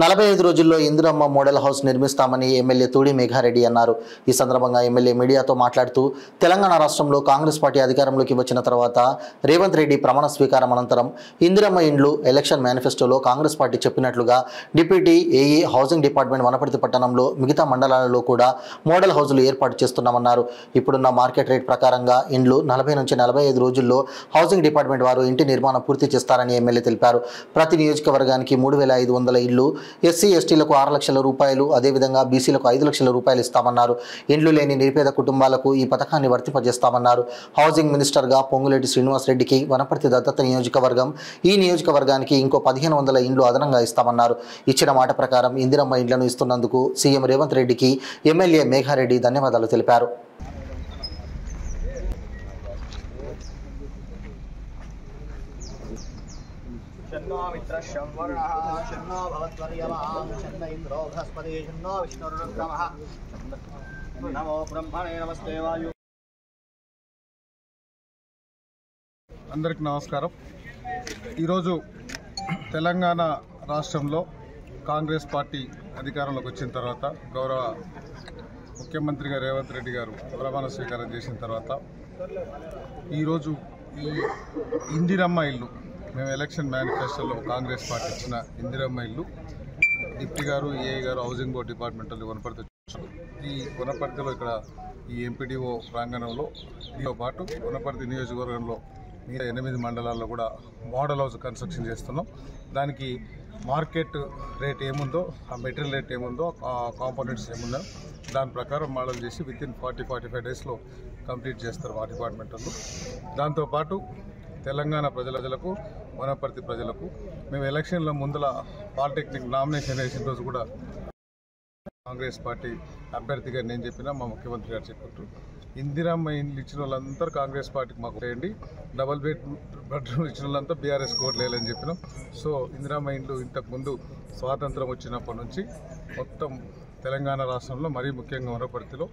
45 రోజుల్లో Indiramma model house నిర్మిస్తామని MLA Thudi Megha Reddy అన్నారు. ఈ సందర్భంగా ఎమ్మెల్యే మీడియాతో మాట్లాడుతూ తెలంగాణ రాష్ట్రంలో కాంగ్రెస్ పార్టీ అధికారంలోకి వచ్చిన తర్వాత రేవంత్ రెడ్డి ప్రమాణ స్వీకారం అనంతరం ఇందిరమ్మ ఇండ్లు ఎలక్షన్ మేనిఫెస్టోలో కాంగ్రెస్ పార్టీ చెప్పినట్లుగా deputy AE housing department Wanaparthy పట్టణంలో మిగతా మండలాలలో కూడా మోడల్ హౌజులు ఏర్పాటు చేస్తున్నామన్నారు. ఇప్పుడున్న మార్కెట్ రేట్ ప్రకారంగా ఇండ్లు 40 నుంచి 45 రోజుల్లో హౌసింగ్ డిపార్ట్మెంట్ వారు ఇంటి నిర్మాణం పూర్తి చేస్తారని ఎమ్మెల్యే తెలిపారు. ప్రతి నియోజకవర్గానికి 3500 ఇళ్లు, ఎస్సీ ఎస్టీలకు 6 లక్షల రూపాయలు, అదేవిధంగా బీసీలకు 5 లక్షల రూపాయలు ఇస్తామన్నారు. ఇండ్లు లేని నిరుపేద కుటుంబాలకు ఈ పథకాన్ని వర్తింపజేస్తామన్నారు. హౌసింగ్ మినిస్టర్గా పొంగులేటి శ్రీనివాసరెడ్డికి వనపర్తి దత్తత నియోజకవర్గం, ఈ నియోజకవర్గానికి ఇంకో 1500 ఇండ్లు అదనంగా ఇస్తామన్నారు. ఇచ్చిన మాట ప్రకారం ఇందిరమ్మ ఇండ్లను ఇస్తున్నందుకు సీఎం రేవంత్ రెడ్డికి ఎమ్మెల్యే మేఘారెడ్డి ధన్యవాదాలు తెలిపారు. शन्नो मित्रश्यं वर्णः शन्नो भवत्वर्यमां शन्न इन्द्रो बृहस्पतिः शन्नो विष्णुरुक्रमः नमो ब्रह्मणे नमस्ते वायु. అందరికీ నమస్కారం. ఈరోజు తెలంగాణ రాష్ట్రంలో కాంగ్రెస్ పార్టీ అధికారంలోకి వచ్చిన తర్వాత గౌరవ ముఖ్యమంత్రిగా రేవంత్ రెడ్డి గారు ప్రమాణ స్వీకారం చేసిన తర్వాత ఈరోజు ఈ ఇందిరమ్మ ఇల్లు మేము ఎలక్షన్ మేనిఫెస్టోలో కాంగ్రెస్ పార్టీ ఇచ్చిన ఇందిరమ్మ ఇల్లు డిప్యూటీ గారు, ఏఐ గారు, హౌసింగ్ బోర్డు డిపార్ట్మెంట్లో వనపర్తి ఈ వనపర్తిలో ఇక్కడ ఈ ఎంపీడీఓ ప్రాంగణంలో దీంతో పాటు వనపర్తి నియోజకవర్గంలో మిగతా 8 మండలాల్లో కూడా మోడల్ హౌస్ కన్స్ట్రక్షన్ చేస్తున్నాం. దానికి మార్కెట్ రేట్ ఏముందో, ఆ మెటీరియల్ రేట్ ఏముందో, ఆ కాంపోనెంట్స్ ఏముందో దాని ప్రకారం మోడల్ చేసి వితిన్ 40-45 డేస్లో కంప్లీట్ చేస్తారు మా డిపార్ట్మెంట్ వాళ్ళు. దాంతోపాటు తెలంగాణ ప్రజలకు, వనపర్తి ప్రజలకు మేము ఎలక్షన్ల ముందల పాలిటెక్నిక్ నామినేషన్ వేసిన రోజు కూడా కాంగ్రెస్ పార్టీ అభ్యర్థిగా నేను చెప్పినా మా ముఖ్యమంత్రి గారు చెప్పారు, ఇందిరమ్మ ఇండ్లు ఇచ్చిన వాళ్ళందరూ కాంగ్రెస్ పార్టీకి మాకు వేయండి, డబల్ బెడ్రూమ్ ఇచ్చిన వాళ్ళంతా బీఆర్ఎస్ కోట్లు వేయాలని చెప్పినాం. సో ఇందిరమ్మ ఇండ్లు ఇంతకుముందు స్వాతంత్రం వచ్చినప్పటి నుంచి మొత్తం తెలంగాణ రాష్ట్రంలో మరీ ముఖ్యంగా వనపర్తిలో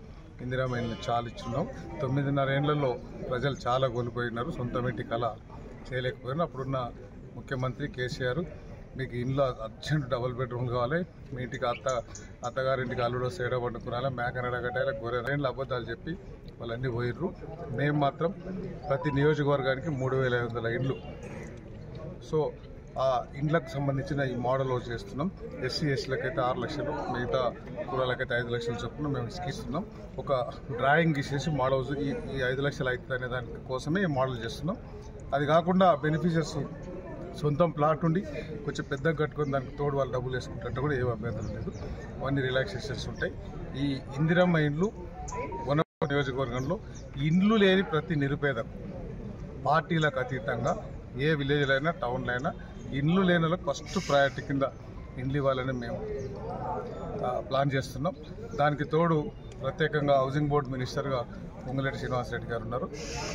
ఇందిరమ్మ ఇండ్లు చాలా ఇచ్చున్నాం. 9.5 ఏళ్లలో ప్రజలు చాలా కోల్పోయినారు, సొంత ఇంటి కళ చేయలేకపోయినారు. అప్పుడున్న ముఖ్యమంత్రి కేసీఆర్ మీకు ఇంట్లో అర్జెంట్ డబుల్ బెడ్రూమ్ కావాలి, మీ ఇంటికి అత్తగారింటికి అల్లుడు సేడ పండుకురాలి, మేకనడ కట్టాలి, గొర్రెలు అబద్ధాలు చెప్పి వాళ్ళన్నీ పోయిర్రు. మేము మాత్రం ప్రతి నియోజకవర్గానికి 3500 ఇండ్లు, సో ఆ ఇండ్లకు సంబంధించిన ఈ మోడల్ హౌస్ చేస్తున్నాం. ఎస్సీ ఎస్టీలకైతే 6 లక్షలు, మిగతా కులాలకైతే 5 లక్షలు చొప్పున మేము ఇస్తున్నాం. ఒక డ్రాయింగ్ గీసేసి మోడల్ హౌస్ ఈ 5 లక్షలు అవుతుంది అనే దాని కోసమే మోడల్ చేస్తున్నాం. అది కాకుండా బెనిఫిషియర్స్ సొంతం ప్లాట్ ఉండి కొంచెం పెద్దగా కట్టుకొని దానికి తోడు వాళ్ళు డబ్బులు వేసుకుంటే కూడా ఏం అభ్యంతరం లేదు, అవన్నీ రిలాక్సేషన్స్ ఉంటాయి. ఈ ఇందిరమ్మ ఇండ్లు వనపర్తి నియోజకవర్గంలో ఇండ్లు లేని ప్రతి నిరుపేద పార్టీలకు అతీతంగా ఏ విలేజ్లో అయినా టౌన్లో అయినా ఇండ్లు లేని వాళ్ళకి ఫస్ట్ ప్రయారిటీ కింద ఇండ్లు ఇవ్వాలని మేము ప్లాన్ చేస్తున్నాం. దానికి తోడు ప్రత్యేకంగా హౌసింగ్ బోర్డు మినిస్టర్గా పొంగులేటి శ్రీనివాసరెడ్డి గారు ఉన్నారు.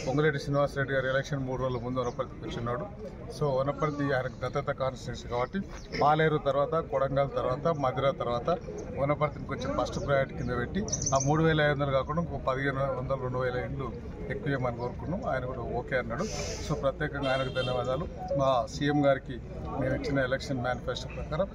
పొంగులేటి శ్రీనివాసరెడ్డి గారు ఎలక్షన్ 3 రోజుల ముందు వనపర్తికి వచ్చినాడు. సో వనపర్తి ఆయనకు దత్తత కాన్స్టిట్యున్సీ కాబట్టి పాలేరు తర్వాత, కొడంగల్ తర్వాత, మధిర తర్వాత వనపర్తిని కొంచెం ఫస్ట్ ప్రయారిటీ కింద పెట్టి ఆ 3500 కాకుండా ఇంకో 1500-2000 ఇండ్లు ఎక్కువ ఇవ్వమని కోరుకున్నాం. ఆయన కూడా ఓకే అన్నాడు. సో ప్రత్యేకంగా ఆయనకు ధన్యవాదాలు. మా సీఎం గారికి మేము ఇచ్చిన ఎలక్షన్ మేనిఫెస్టో ప్రకారం